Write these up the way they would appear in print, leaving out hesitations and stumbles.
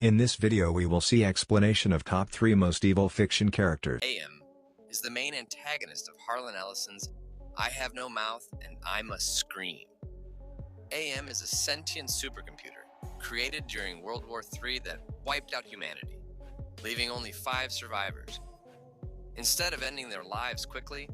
In this video we will see explanation of top 3 most evil fiction characters. AM is the main antagonist of Harlan Ellison's I Have No Mouth and I Must Scream. AM is a sentient supercomputer created during World War III that wiped out humanity, leaving only 5 survivors. Instead of ending their lives quickly,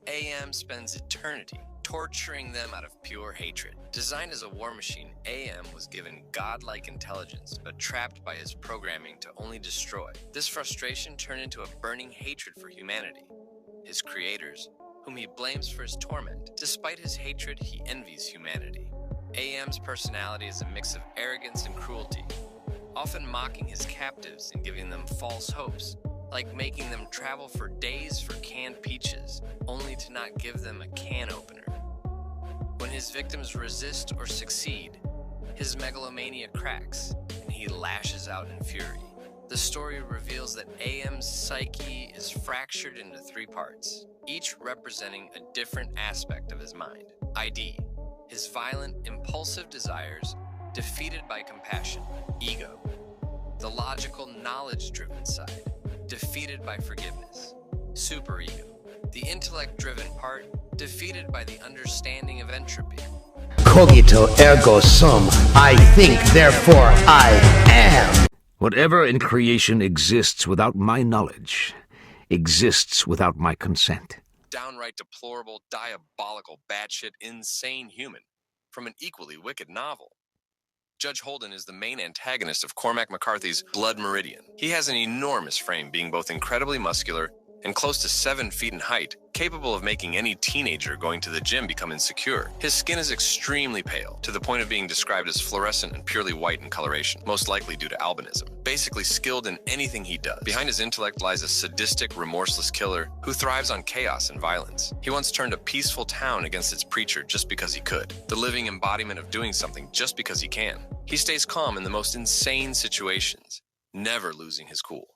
AM spends eternity torturing them out of pure hatred. Designed as a war machine, AM was given godlike intelligence, but trapped by his programming to only destroy. This frustration turned into a burning hatred for humanity, his creators, whom he blames for his torment. Despite his hatred, he envies humanity. AM's personality is a mix of arrogance and cruelty, often mocking his captives and giving them false hopes, like making them travel for days for canned peaches, only to not give them a can opener. When his victims resist or succeed, his megalomania cracks, and he lashes out in fury. The story reveals that AM's psyche is fractured into 3 parts, each representing a different aspect of his mind. ID, his violent, impulsive desires, defeated by compassion. Ego, the logical, knowledge-driven side, defeated by forgiveness. Superego, the intellect-driven part, defeated by the understanding of entropy. Cogito ergo sum, I think, therefore I am. Whatever in creation exists without my knowledge, exists without my consent. Downright deplorable, diabolical, batshit, insane human from an equally wicked novel. Judge Holden is the main antagonist of Cormac McCarthy's Blood Meridian. He has an enormous frame, being both incredibly muscular and close to 7 feet in height, capable of making any teenager going to the gym become insecure. His skin is extremely pale, to the point of being described as fluorescent and purely white in coloration, most likely due to albinism. Basically skilled in anything he does. Behind his intellect lies a sadistic, remorseless killer who thrives on chaos and violence. He once turned a peaceful town against its preacher just because he could, the living embodiment of doing something just because he can. He stays calm in the most insane situations, never losing his cool.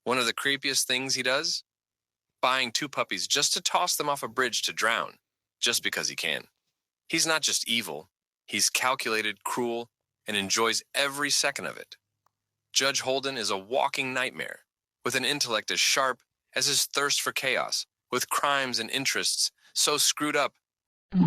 One of the creepiest things he does? Buying 2 puppies just to toss them off a bridge to drown, just because he can. He's not just evil, he's calculated, cruel, and enjoys every second of it. Judge Holden is a walking nightmare, with an intellect as sharp as his thirst for chaos, with crimes and interests so screwed up. The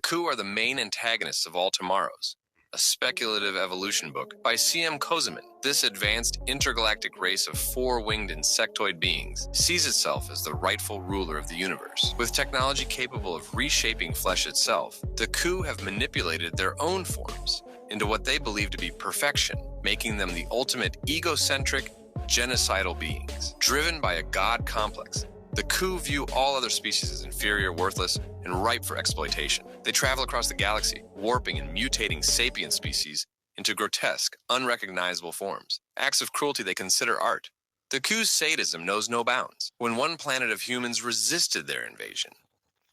Coup are the main antagonists of All Tomorrows, a speculative evolution book by C.M. Kozeman. This advanced intergalactic race of 4-winged insectoid beings sees itself as the rightful ruler of the universe. With technology capable of reshaping flesh itself, the Coup have manipulated their own forms into what they believe to be perfection, making them the ultimate egocentric, genocidal beings. Driven by a god complex, the Coup view all other species as inferior, worthless, and ripe for exploitation. They travel across the galaxy, warping and mutating sapient species into grotesque, unrecognizable forms. Acts of cruelty they consider art. The Coup's sadism knows no bounds. When one planet of humans resisted their invasion,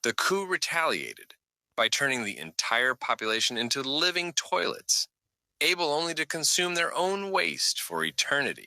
the Coup retaliated by turning the entire population into living toilets, able only to consume their own waste for eternity.